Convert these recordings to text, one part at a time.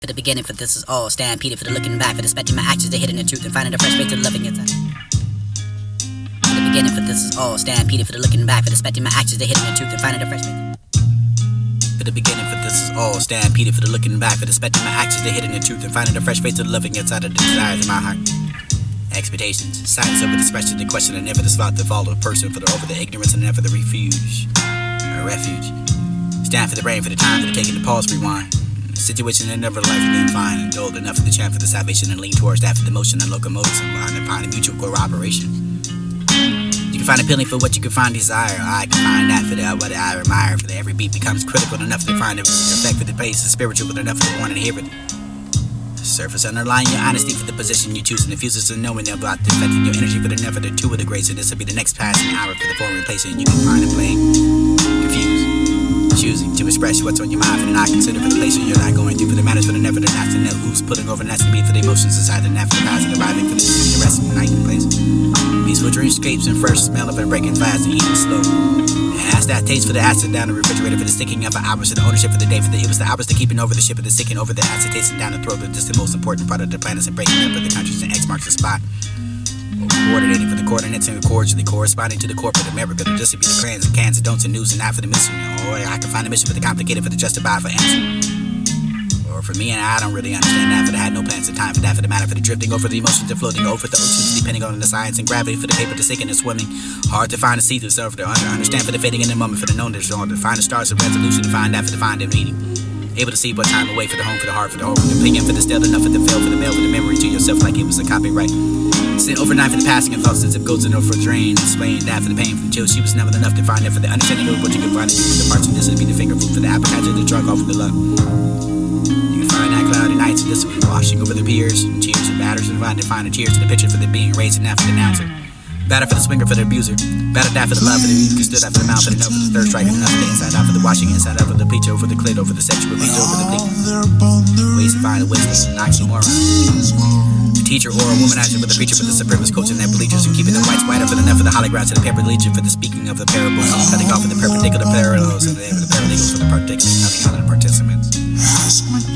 the beginning, for this is all stampeded, for the looking back, for the spectrum, my actions, the hidden the truth, and finding the fresh way to loving it. For the beginning, for this is all stampeded, for the looking back, for the spectrum, my actions, the hidden the truth, and finding the fresh way. For the beginning, for this is all stampeded, for the looking back, for the spectrum, my actions, the hidden the truth, and finding the fresh way to loving inside of the desires of my heart. Expectations, silence over the expression, the question, and never the spot to follow a person, for the over the ignorance, and never the refuge, or refuge. Stand for the brain, for the time, for the taking the pause, rewind. Situation and never life again fine and dulled enough for the chant for the salvation and lean towards that for the motion and locomotives and find a mutual cooperation. You can find a feeling for what you can find desire. I can find that for the what I admire. For the every beat becomes critical enough to find the effect for the pace, the spiritual enough to want to hear it. Surface underlying your honesty for the position you choose and the fuses of knowing about deflecting your energy for the never the two of the grace. And this will be the next passing hour for the foreign place and you can find it playing confused. Choosing to express what's on your mind for the not consider for the place you're not going through for the matters for the never the not to know who's pulling over not to be for the emotions inside the net for the past and arriving for the rest of the night and place. Peaceful dreamscapes and first smell of it breaking fast and eating slow. And ask that taste for the acid down the refrigerator for the sticking of the hours of the ownership for the day for the it was the hours to keeping over the ship of the sticking over the acid tasting down the throat of just the most important part of the planets and breaking up of the countries and X marks the spot. Coordinating for the coordinates and cordially corresponding to the corporate America, to just to be the crayons and cans and don'ts and news and not for the mission. Or I can find a mission for the complicated, for the justified, for answer. Or for me, and I don't really understand that, for the had no plans and time for that, for the matter, for the drifting over the emotions and floating over the oceans, depending on the science and gravity, for the paper to sinking and swimming. Hard to find a see through, so for the understand, for the fading in the moment, for the known, there's on to find the stars of resolution, to find that, for the find and meaning. Able to see what time away for the home, for the heart, for the hope, for the opinion, for the still enough for the feel, for the mail, for the memory to yourself like it was a copyright. Sit overnight for the passing of thoughts, since it goes in over for the drain. Explain that for the pain, for the chill. She was never enough to find it, for the understanding of what you can find it. For the parts of this would be the finger food, for the appetizer, the drug off of the love. You can find that cloudy nights, and this will be washing over the piers, and cheers and batters, and find the tears to the picture for the being raised, and that for the announcer. Batter for the swinger, for the abuser. Batter that for the love, for the you can stood out for the mouth, for the no, for the third strike, and enough for the inside out, for the washing inside out, for the bleach over the clit, over the sexual beats, over the bleak. Ways to find the wisdom, and oxymoron. The teacher or a womanizer for the preacher, for the supremacist coaching their bleachers, and keeping the whites whiter for the net, for the holograms, to the paper legion, for the speaking of the parables, and cutting off of the perpendicular parallels, and the paralegals for the particulars, cutting out of the participants.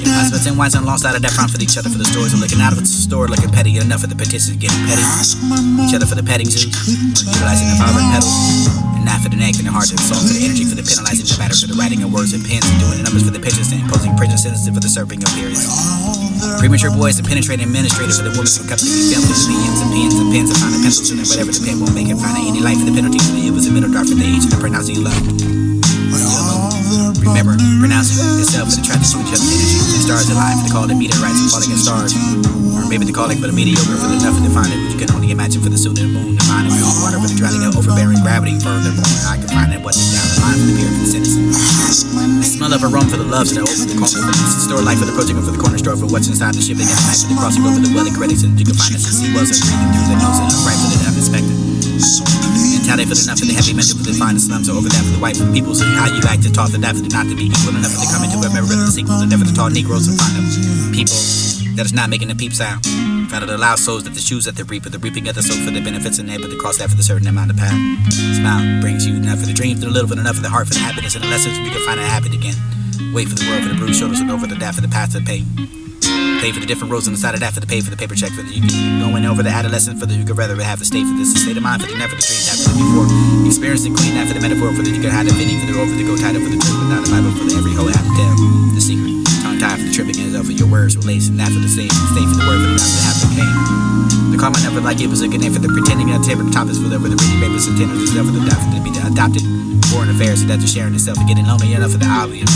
Yeah, husbands and wives on the long side of that front for each other, for the stories, and looking out of the store, looking petty, enough for the petitions, getting petty. Each other for the petting zoo, utilizing the power of petals, and not for the neck and the heart, and the soul, for the energy, for the penalizing the matter, for the writing of words and pens, and doing the numbers for the pictures, and imposing prison sentences for the serving of periods. Premature boys and penetrating administrator for the women who kept the film for the PMs and pens and pens and find the pencils and whatever the pen won't make it find any life for the penalty for the it was a middle dark for the age and the pronouncing you love. Remember, pronouncing itself for the transition with just energy. The stars align for the call to meteorites and falling in stars. Or maybe the calling for the mediocre for the nothing to find it, which you can only imagine for the soon and moon to find it. For water for the drowning out overbearing gravity. Furthermore, I can find it what's down the line for the period for the citizen. The smell of aroma for the loves that over the corner for the store life for the project for the corner store for what's inside the shipping and the night for the crossing over the welling credits and you can find us and see was and breathing through the nose and upright for the unexpected. Mentality for the enough for the heavy mental for the fine the slums or over that for the white for the people so how you act to talk the that for the not to be equal enough for the coming to remember the sequel and never the tall Negroes and find them people that is not making a peep sound. Found the loud souls that the shoes that they reap, but the reaping of the soul for the benefits and able to cross that for the certain amount of path. Smile brings you enough for the dreams, for the little, for enough for the heart, for the happiness and the lessons you can find it happen again. Wait for the world, for the bruised shoulders, and over the that for the path to pay. Pay for the different roads on the side of that for the pay for the paper check for the you can going over the adolescent for the you could rather have the state for this the state of mind for the never the dream that for the before experience and clean that for the metaphor for the you could have the fitting for the over the go title for the truth without the Bible for the every whole have to tell the secret tongue tied for the tripping and over your words relates and that for the stage stay for the word for the not to have the pain. The karma never like it was a good name for the pretending and the table top is for the reading papers and tenders is never the doubt for the be the adopted foreign affairs so that you're sharing itself and getting lonely enough for the obvious.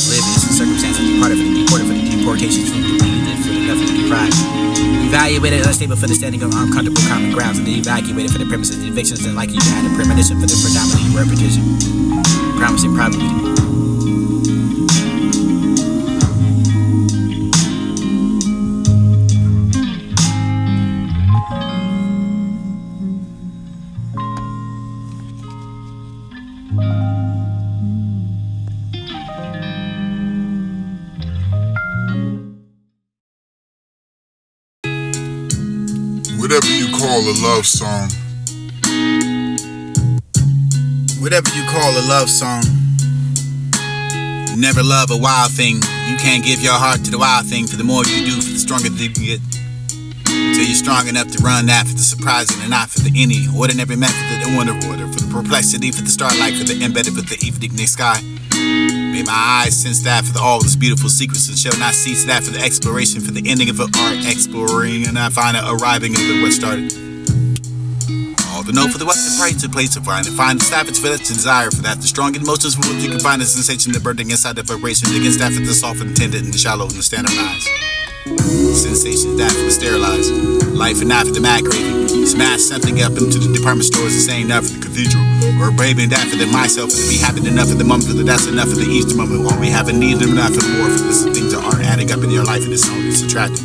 Oblivious and circumstances departed for the deported for the deportations and for the nothing to be pride. Evaluated unstable for the standing on uncomfortable common grounds and then evacuated for the premises the evictions and like you had a premonition for the predominant repetition. Promising probably. Whatever you call a love song. Whatever you call a love song. Never love a wild thing, You can't give your heart to the wild thing, for the more you do, for the stronger you get. Till you're strong enough to run that for the surprising and not for the any. Ordinary man for the underwater, for the perplexity, for the starlight, for the embedded with the evening sky. May my eyes sense that for all those beautiful secrets, and shall not cease that for the exploration, for the ending of an art exploring, and I find it arriving at what started. All the know for the what the price to place to find, and find the savage for that desire for that, the strong emotions for what you can find the sensation, the burning inside the vibration, against that for the soft and tender and the shallow and the standardized. Sensation that for the sterilized, life and not for the mad craving. Smash something up into the department stores and saying that for the cathedral, or braving that for the myself, and to be happy enough for the moment, for the that's enough for the Easter moment. All we have a need of not for the more, for this things that aren't adding up in your life, and it's only subtracting.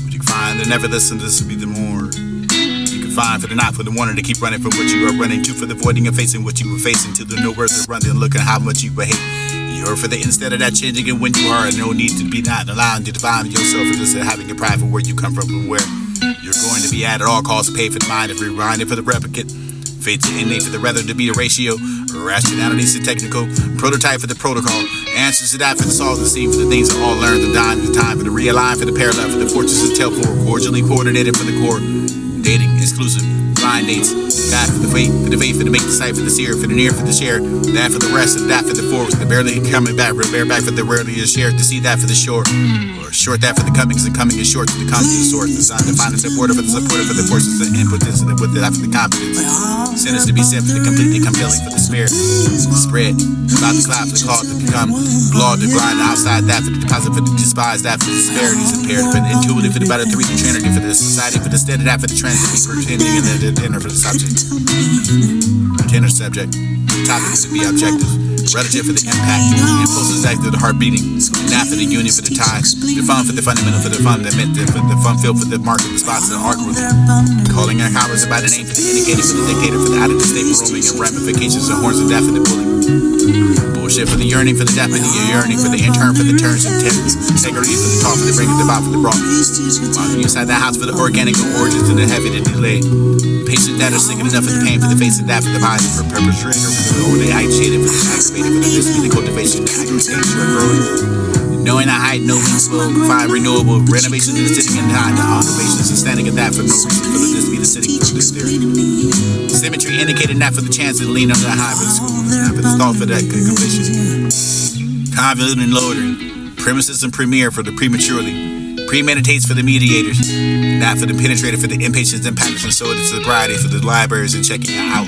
But you can find the never this and this will be the more. You can find for the not for the wanting to keep running for what you are running to, for the avoiding and facing what you were facing, to the no worth of running and looking how much you would hate. Or for the instead of that changing and when you are, no need to be not allowing to define yourself, and just having a pride for where you come from and where you're going to be at all costs. Pay for the mind of rewinding for the replicate, fate to innate for the rather to be a ratio, rationality to technical, prototype for the protocol, answers to that for the solve the scene, for the things that all learned the dime the time, for the realign for the parallel, for the fortress to tell for cordially coordinated for the core, dating exclusive. Blind dates, that for the faith, for the make the sight, for the seer, for the near, for the share, that for the rest, and that for the forwards, the barely coming back, bear back for the rarely is shared, to see that for the short, or short that for the comings and coming is short to the comes to the source, designed to find the supporter for the supporter, for the forces and impotence, and with that for the confidence, sentence to be sent for the completely compelling, for the spirit, spread, about the cloud, for the call to become, law to grind outside that for the deposit, for the despise, that for the disparities, impaired, for the intuitive, for the better three, the trinity, for the society, for the steady, that for the trend, to be pretending, and the dinner for the subject, tenor subject, topic to be objective, relative for the impact, impulses act to the heart beating, not for the union for the ties, the fun for the fundamental for the fun that meant for the fun filled for the market, the spots, the arc with calling our powers by the name for the indicator for the dictator for the out of the state roaming and ramifications and horns of death for the bully. Bullshit for the yearning for the deputy, yearning for the intern for the turns and integrity for the talk for the bringing the about for the brought. While inside that house for the organic origins and the heavy to delay. Patient that are singing enough for the pain for the face and that for the body for perpetrator for the order agitated for the activated for the display, the cultivation, the aggregation, growing. Knowing I hide no wings will find renewable renovations and sitting in high the observations and standing at that for no reason for the this be the sitting for this theory. Symmetry indicating that for the chance to lean under the high for the school, not for the thought for that conviction. Convoluted and loitering, premises and premiere for the prematurely. Premeditates for the mediators, not for the penetrator, for the impatience and patterns and so it is sobriety for the libraries and checking it out.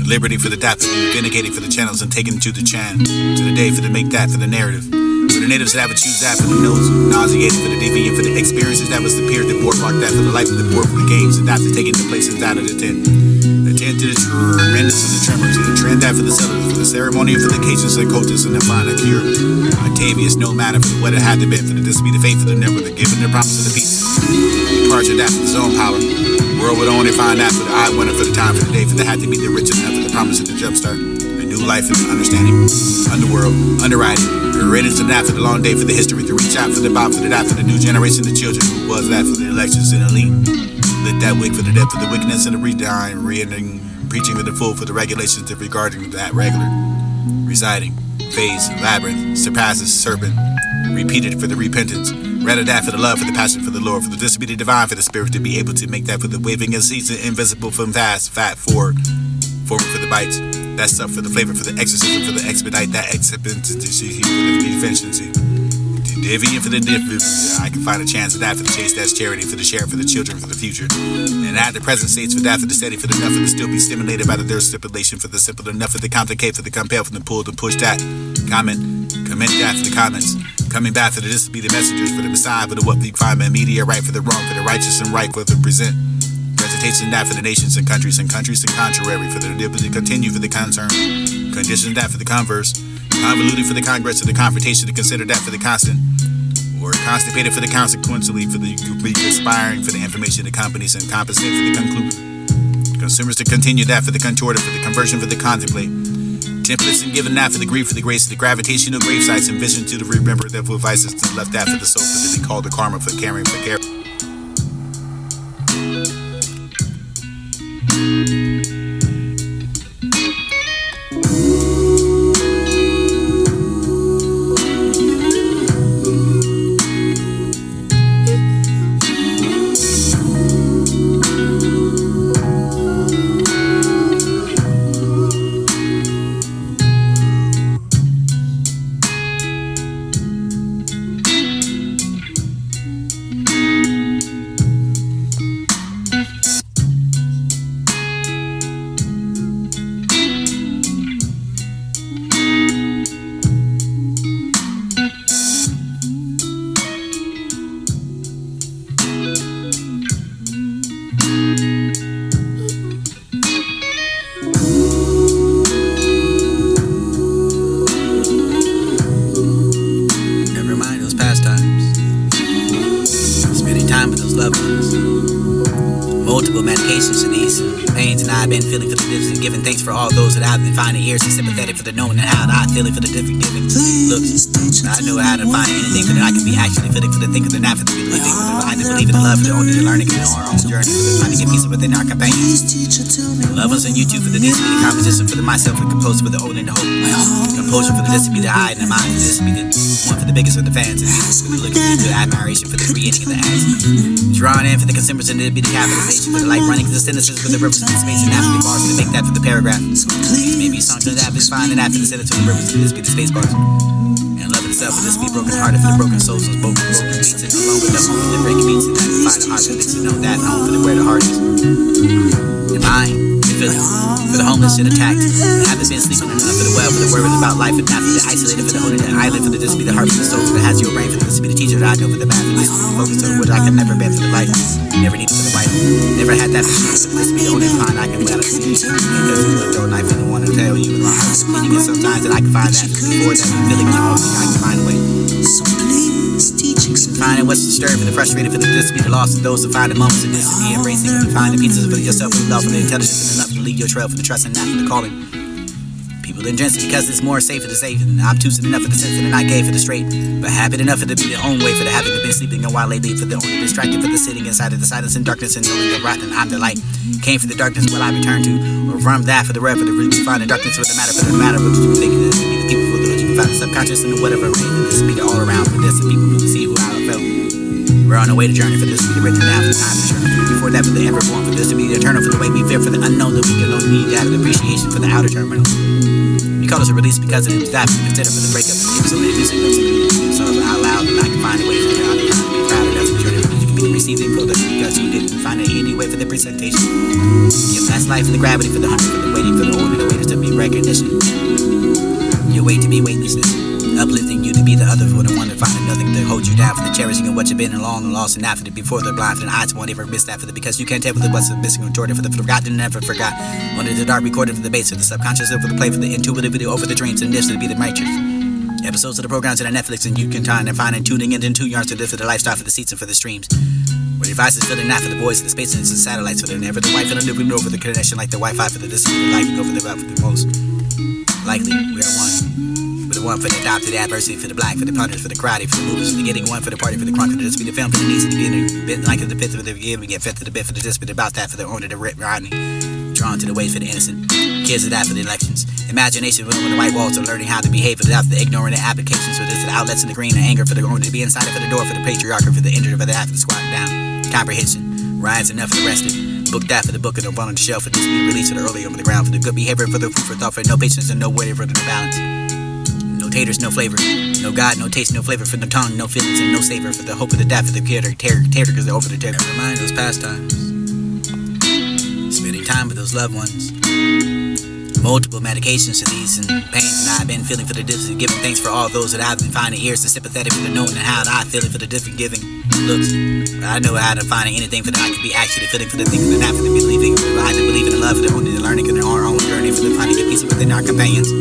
Liberty for the depth, vindicating for the channels and taking to the chan, to the day for the make that for the narrative. For the natives that would choose that for the nose, nauseating for the deviant for the experiences that was the peer, the boardwalk that for the life of the board for the games and not to taking the places out of the tent. The tent to the tremendous and the tremors and the trend that for the settlers, for the ceremony for the cages and cultists and the final cure. Octavius, no matter for what it had to be, for the this be the faith of the never, the giving the promise of the peace. Departure that for the zone power. World would only find that for the eye winner for the time for the day, for the had to be the rich enough for the promise of the jumpstart. A new life and the understanding. Underworld, underwriting. The readiness of that for the long day for the history, to reach out for the about for the that for the new generation, the children who was that for the elections and elite. Lit that wick for the depth of the wickedness and the redying, re-ending, preaching to the full for the regulations of regarding that regular. Residing, phase, labyrinth, surpasses, serpent, repeated for the repentance. Rather that for the love, for the passion for the Lord, for the this to be the divine, for the spirit to be able to make that for the waving and season, invisible from fast, fat forward for the bites. That stuff for the flavor, for the exorcism, for the expedite, that acceptance, for the efficiency. Deviant for the different, I can find a chance of that for the chase, that's charity, for the share, for the children, for the future. And at the present states for that, for the steady, for the enough, for the still be stimulated by the their stipulation, for the simple enough, for the complicate, for the compel, for the pull, to push that. Comment that for the comments. Coming back for the this to be the messengers, for the Messiah, for the what we find media right, for the wrong, for the righteous and right, for the present. Presentation that for the nations and countries and contrary, for the ability to continue for the concern. Condition that for the converse. Convoluted for the congress of the confrontation to consider that for the constant, or constipated for the consequentially for the complete aspiring for the information to companies and compensate for the conclusion. Consumers to continue that for the contorted for the conversion for the contemplate. Templates and given that for the grief for the grace of the gravitational grave sites and vision to the remember that for vices to left that for the soul for the be called the karma for caring for care. loved ones. Multiple medications for these pains, and I've been feeling for the different, giving thanks for all those that I've been finding ears and sympathetic for the knowing and how I'm feeling for the different giving looks. I know how to find anything for that I can be actually fitting for the think of the not for the believing, for the behind the believing, the love for the only the learning and our own journey for the finding a piece within our companions. Love us on YouTube for the needs to be the composition for the myself and composed for the old and the hope. Composure for the this to be the eye and the mind, for this to be the one for the biggest of the fans, and for the looking for the admiration for the creating of the acts. Drawn in for the consumers and it'd be the capitalization for the light running for the sentences for the rivers of the space and after the bars to make that for the paragraph. These may be songs that have been fine and after the sentence for the rivers of this be the space bars. And love itself for this be broken hearted for the broken souls of broken beats and alone with the home for the breaking beats and that find the heart for this to know that home for the where the heart is. The mind, the feeling, for the homeless and attacked, and haven't been sleeping enough for the well, for the worries about life and not for the isolated, for the owner the island, for the this be the heart for the soul, for the has your brain, for the this be the teacher that I know for the math, for this be the focus on what I can never bend for the life, never needed for the wife, never had that for you, for this be the only find I can let it be, because you look your life and the one to tell you in my heart is bleeding, and sometimes that I can find that before that feeling the only thing I can find a way. Finding what's disturbed for the frustrated, for the this be the loss of those who find the moments of this to be embracing, and find the pieces for yourself, for the love, for the intelligence, and enough to leave your trail for the trust and not for the calling. People ingest because it's more safer to save, and obtuse enough for the sense and I gave for the straight, but habit enough for to be their own way for the having been sleeping a while lately, for the only distracted for the sitting inside of the silence and darkness and knowing the rotten I'm the light. Came for the darkness will I return to, or from that for the red for the really find the darkness for the matter for the matter, but you think that be the people for the you can find the subconscious and whatever way for this be the all around for this and people who see who I felt. We're on the way to journey for this to be the written down for time to journey before that for the ever born for this to be the eternal for the way we fear for the unknown that we can only need out of appreciation for the outer terminal. We call us a release because it is that we consider for the breakup of the so many music notes and so out loud and I can find a way for you to be proud enough to journey you can be receiving product because you didn't find it any way for the presentation. Give that's life for the gravity for the hunger for the waiting for the order the waiters to be recognition. Your way to be weightlessness. Uplifting you to be the other for the one to find nothing to hold you down for the cherishing of what you've been along and lost and after the before the blind for the eyes won't ever miss that for the because you can't tell for the what's missing or Jordan for the forgotten never forgot under the dark recorded for the base of the subconscious over the play for the intuitive video over the dreams and this to be the matrix episodes of the programs on Netflix and you can find and find and tuning in 2 yards to this for the lifestyle for the seats and for the streams where devices filling out for the boys for the space and the satellites for the never the wife and the living over the connection like the Wi-Fi for the this and the life over the for the most likely we are one. For the one for the adopted, adversity for the black, for the punters, for the crowdy, for the movers, for the getting one, for the party, for the crunk, for the this be the film, for the needs, for the beginning, like the fifth, for the beginning, we get fifth to the bit, for the this, but about that, for the owner, the Rodney, drawn to the ways for the innocent, kids of that for the elections, imagination for the white walls are learning how to behave, for the out, for the ignorant applications, for this, for the outlets in the green, the anger, for the owner to be inside it, for the door, for the patriarchy, for the injured, for the after the squatting down, comprehension, riots enough for the rested. Book that for the book and the one on the shelf, for this be released for the early over the ground, for the good behavior, for the food for thought, for no patience and no way for the balance. No taters, no flavor. No God, no taste, no flavor for the tongue, no feelings and no savor for the hope of the death for the terror because they're over the terror. Remind those pastimes. Spending time with those loved ones. Multiple medications for these and pains and I've been feeling for the different giving thanks for all those that I've been finding ears and sympathetic for the knowing and how I feeling for the different giving looks. But I know how to find anything for that I can be actually feeling for the things and not for the believing. I have to believe in the love for the only the learning and our own journey for the finding a piece within our companions.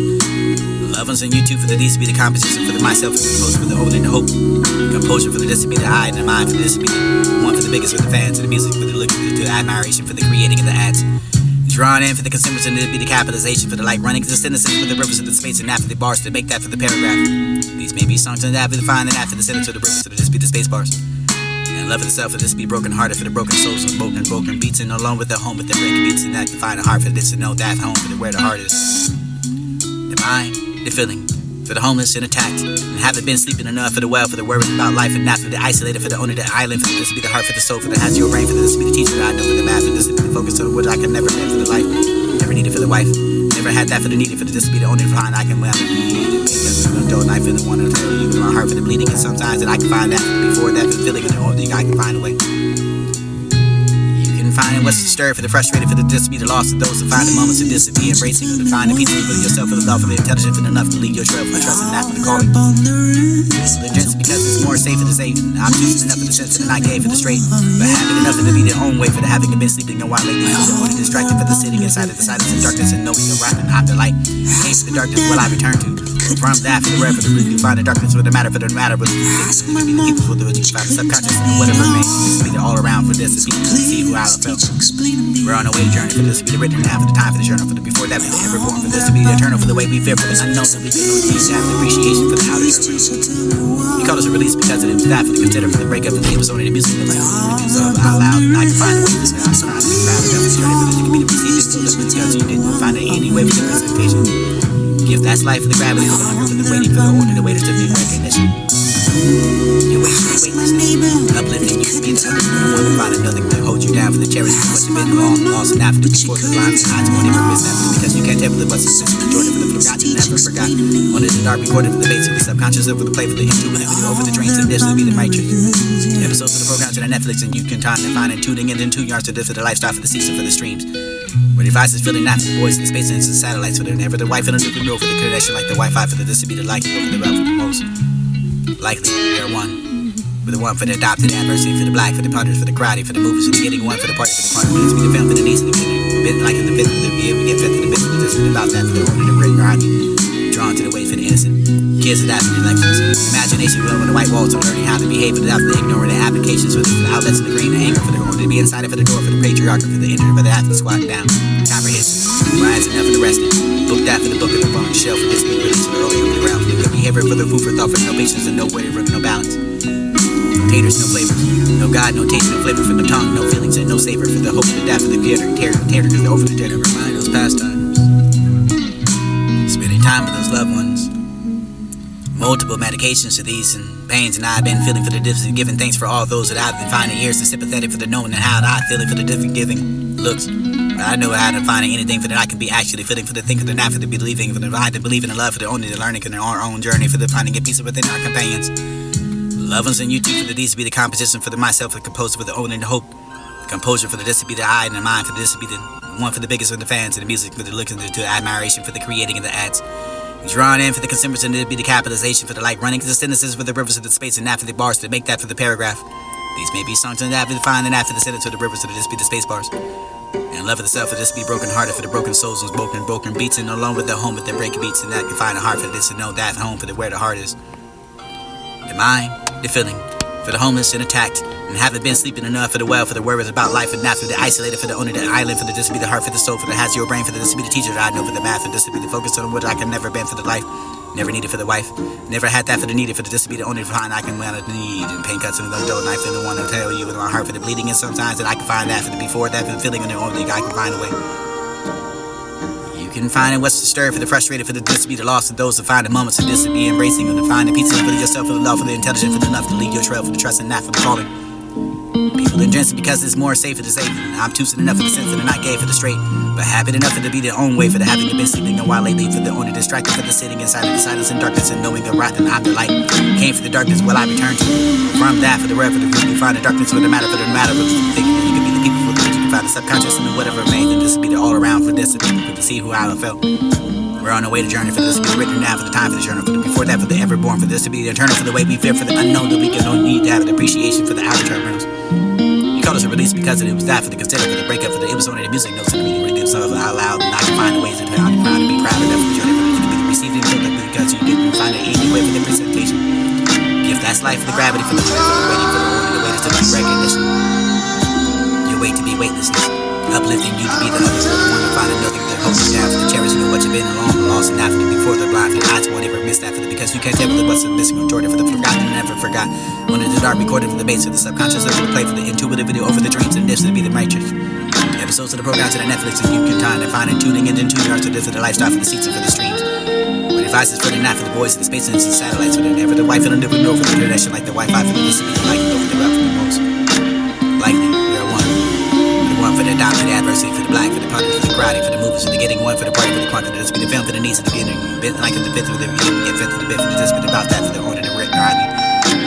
Love us on YouTube for the these to be the composition for the myself for the most for the old and the hope. Composure for the this to be the eye and the mind for this to be the one for the biggest for the fans and the music for the looking to the admiration for the creating of the ads. Drawn in for the consumers and it'd be the capitalization for the light running to the sentences for the rivers of the space and after the bars to make that for the paragraph. These may be songs and after the fine and after the sentence of the rivers to this be the space bars. And love itself for this be broken hearted for the broken souls and broken beats and alone with the home with the breaking beats and that can find a heart for this and know that home for the where the heart is. The mind, the feeling. For the homeless and attacked, and haven't been sleeping enough for the well, for the worries about life, and not for the isolated, for the owner, the island, for the this be the heart, for the soul, for the has your brain, for this be the teacher that I know, for the math, for this be the focus on what I can never been for the life, never needed for the wife, never had that for the needed, for the this be the only find I can well, because for the adult life, for the one to tell you, my heart for the bleeding, and sometimes that I can find that before that, for the feeling, and the only thing I can find a way. Finding what's disturbed for the frustrated, for the this be the loss of those who find the moments of this to be embracing, for the finding pieces for yourself, for the love, for the intelligence, for the enough to lead your trail, for the trust and not for the calling. People are just because it's more safe safer to save. I'm choosing enough of the sense that I gave for the straight, but having enough of to be their own way for the having been sleeping no while lately. I'm only distracted for the sitting inside of the silence and darkness and knowing the wrath and I'm the light. Came for the darkness, will I return to? From that for the rare for the blue, you find the darkness for the matter for the matter, but you be the people for the you find the subconscious and whatever it may be. This be the all around for this, to see who I felt. We're on a way to journey for this to be the written now for the time for the journal for the before that for the ever born for this to be the eternal for the way we fear for the unknown so we can know the have the appreciation for the outer journey. You call us a release because it was that for the consider for the breakup for the episode and the music of out loud and I can find a way to this now. I'm trying to be proud of the journey for this to be the receiving so that because you didn't find it any way for the presentation. Give that's life for the gravity for the hunger for the waiting for the order the waiters to be recognition. You wait for the weightlessness, uplifting you to be the other one to find another to hold you down for the cherish for what you've been long lost and after before the blind and eyes won't even miss that because you can't tell the what's the Jordan for the forgotten never forgot. On the dark recorded for the base of the subconscious over the play for the intuitive over the dreams and this will be the right truth. Episodes of the programs on Netflix and you can time to find and tuning in 2 yards to this for the lifestyle for the season for the streams. Where devices feeling not for the voice and the space and the satellites for the never the wife and the different over the connection like the Wi-Fi for the this to be the liking over the route for the most likely they're one. For the one for the adopted adversity for the black for the punters for the karate for the movies for the getting one for the party for the partner for the film for the needs for the bit like in the bit for the view we get fit to the bit for the this about that for the order the great karate drawn to the way for the innocent kids that for the elections imagination will when the white walls are learning how to behave for the ignoring the applications for the outlets of the green the anger for the order to be inside it for the door for the patriarchy for the inner for the athlete squatting down comprehension rise enough for the resting book that for the book of the bone shelf for this be released for the early over the ground for the good behavior for the food for thought for no patience and no way for no balance no taters no flavors no God no taste no flavor for the tongue no feelings and no savor for the hope of the death for the theater because the over the dinner remind those pastimes spending time with those loved ones multiple medications to these and pains and I've been feeling for the difference giving thanks for all those that I've been finding ears and sympathetic for the knowing and how I feeling for the different giving looks but I know how to find anything for that I can be actually feeling for the thinking the not for the believing for the I to believe in the love for the only the learning in our own journey for the finding a piece within our companions love us and you too for the these to be the composition for the myself the composer for the owning the hope the composure for the this to be the eye and the mind for this to be the one for the biggest of the fans and the music for the looking to admiration for the creating of the ads drawn in for the consumers and to be the capitalization for the light running to the sentences for the rivers of the space and not for the bars to make that for the paragraph these may be songs and that for the fine and after the sentence for the rivers to this be the space bars and love of the self for this be broken hearted for the broken souls and broken beats and alone with the home with the breaking beats and that can find a heart for this to know that home for the where the heart is the mind the feeling for the homeless and attacked and haven't been sleeping enough for the well for the worries about life and not for the isolated for the owner the island for the this to be the heart for the soul for the has your brain for the this to be the teacher that I know for the math for this to be the focus on what I can never been for the life never needed for the wife never had that for the needed for the this to be the only find I can want to need and pain cuts and the adult knife and the one to tell you with my heart for the bleeding and sometimes that I can find that for the before that for the feeling and the only I can find a way you can find it what's the stir for the frustrated for the this to be the loss of those to find the moments of this to be embracing and to find the pieces for yourself for the love for the intelligent for the enough to lead your trail for the trust and not for the calling people indulgent because it's more safer to save I'm choosing enough for the sense that I not gave for the straight but happy enough for to be their own way for the having been sleeping a while lately for the only distracted for the sitting inside of the silence and darkness and knowing the wrath and I'm the light came for the darkness will I return to from that for the rare for the root you find the darkness for the matter for the matter but you think you can be the people for the you can find the subconscious and whatever it may then this will be the all around for this to see who I felt we're on a way to journey for this to be written down for the time for the journal for the before that for the ever born for this to be the eternal for the way we fear for the unknown that we can don't need to have an appreciation for the outer terminals you call us a release because it was that for the consider for the breakup for the episode and the music notes and the meaning rhythms of out loud and I can find the ways that I'm proud to be proud enough for the journey for the to be the receiving for the because you didn't find it any way for the presentation give that's life for the gravity for the waiting for the order the waiters to be recognition you wait to be weightlessness uplifting you to be the others for the one to find another to hold you down for the cherishing of what you've been along lost and after before the blind for the eyes won't ever miss that for the because you can't tell what's missing on Jordan for the forgotten and never forgot one of the dark recorded for the base of the subconscious over the play for the intuitive video over the dreams and this to be the matrix episodes of the programs on Netflix and you can time to find and tuning in 2 yards to this for the lifestyle for the seats and for the streams where devices for the not for the voice of the space and the satellites for the never the wife and the different over the connection like the Wi-Fi for the this to be the liking over the route for the most likely we're one for the adopted adversity for the black for the punters for the karate for the movies for the getting one for the party for the quantity this be the film for the needs of the beginning bit like the bit for the get fit to the bit for the this bit about that for the order the written karate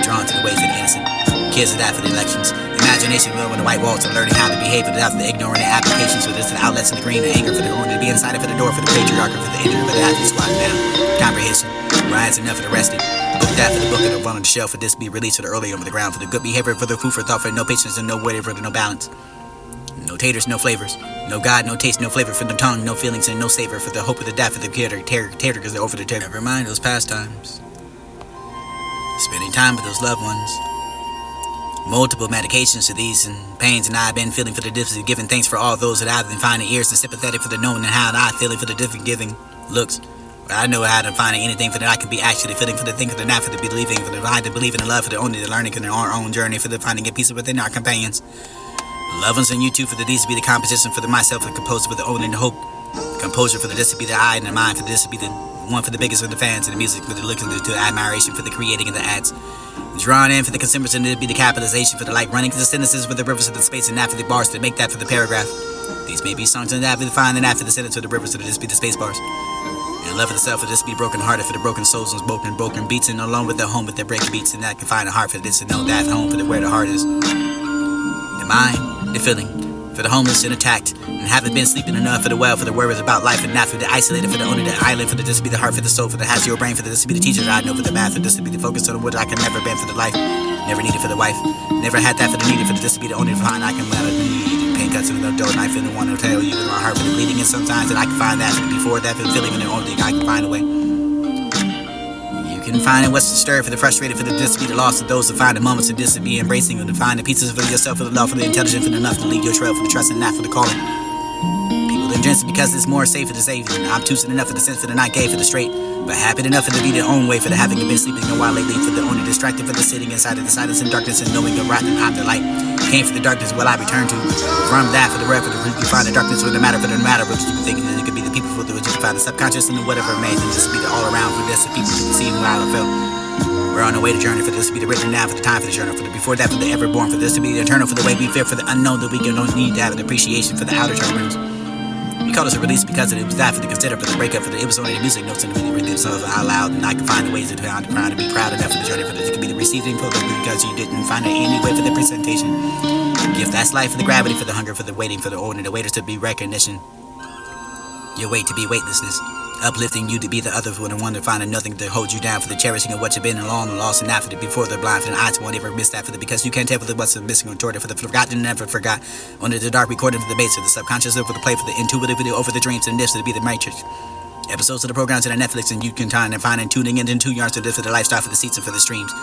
drawn to the way for the innocent kids of that for the elections imagination will when the white walls are learning how to behave for the out for the ignoring the applications for this the outlets in the green the anger for the order to be inside it for the door for the patriarchy for the injury for the athlete squatting down comprehension rise enough for the resting book That for the book of the run on the shelf, for this be released for the early over the ground, for the good behavior, for the food for thought, for no patience and no waiting, for the no balance. No taters, no flavors. No God, no taste, no flavor for the tongue, no feelings and no savor, for the hope of the death, for the tater, because they're over the tater. Never mind those pastimes. Spending time with those loved ones. Multiple medications to these and pains, and I've been feeling for the difference, giving thanks for all those that I've been finding ears and sympathetic for the knowing and how I feeling for the different giving looks. But I know how to find anything for that I can be actually feeling for the thing for the not for the believing for the mind to believe in the love for the only the learning in our own journey for the finding a peace within our companions. Love ones and you too for the these to be the composition for the myself and composer for the owning the hope. Composure for the this to be the eye and the mind for this to be the one for the biggest of the fans and the music for the looking to admiration for the creating of the ads. Drawn in for the consumers and it'd be the capitalization for the like running to the sentences for the rivers of the space and after the bars to make that for the paragraph. These may be songs and after the fine and after the sentence for the rivers to this be the space bars. And love for the self for this be broken hearted for the broken souls and broken beats and alone with the home with their breaking beats and that can find a heart for this and know that home for the where the heart is. The mind, the feeling, for the homeless and attacked, and haven't been sleeping enough for the well, for the worries about life and not for the isolated, for the owner, the island, for the this to be the heart, for the soul, for the has your brain, for the this to be the teacher that I know, for the math, for this to be the focus on what I can never been for the life, never needed for the wife, never had that for the needed, for the this to be the only fine I can need. Pain cuts in the door, knife in the one to tell you in my heart for the bleeding, and sometimes that I can find that for the before that for the feeling, and the only thing I can find a way. You can find it what's stirred for the frustrated, for the this to be the loss of those to find the moments of this to be embracing, and to find the pieces for yourself, for the love, for the intelligence, for the enough to lead your trail, for the trust and not for the calling. People that drink because it's more safe for the safe, and obtuse enough for the sense for the not gay for the straight, but happy enough for the be their own way, for the having been sleeping a while lately, for the only distracted, for the sitting inside of the silence and darkness and knowing the right and I'm the light. Came for the darkness, what I return to. From that for the rest, for the you find the darkness, for the matter, for the matter, what you thinking, and it could be the people for the you can find the subconscious and whatever remains, and just be the all around for this, the people who can see how I felt. We're on the way to journey for this to be the written down for the time for the journal for the before that for the ever born for this to be the eternal for the way we feel for the unknown that we don't need to have an appreciation for the outer terms. We call this a release because it was that for the consider for the breakup for the it was only the music notes and the really themselves out loud and I can find the ways to find the crown to be proud enough for the journey for this it could be the receiving for the because you didn't find it any way for the presentation. Give that's life for the gravity for the hunger for the waiting for the order the waiters to be recognition. Your wait to be weightlessness. Uplifting you to be the other for the one to find nothing to hold you down for the cherishing of what you've been along and lost and after the before they're blind for the eyes won't ever miss that for the because you can't tell for the what's missing or toward it for the forgotten never forgot under the dark recording for the base of the subconscious over the play for the intuitive video over the dreams and this to be the matrix episodes of the programs in the Netflix and you can find and tuning in 2 yards to this for the lifestyle for the seats and for the streams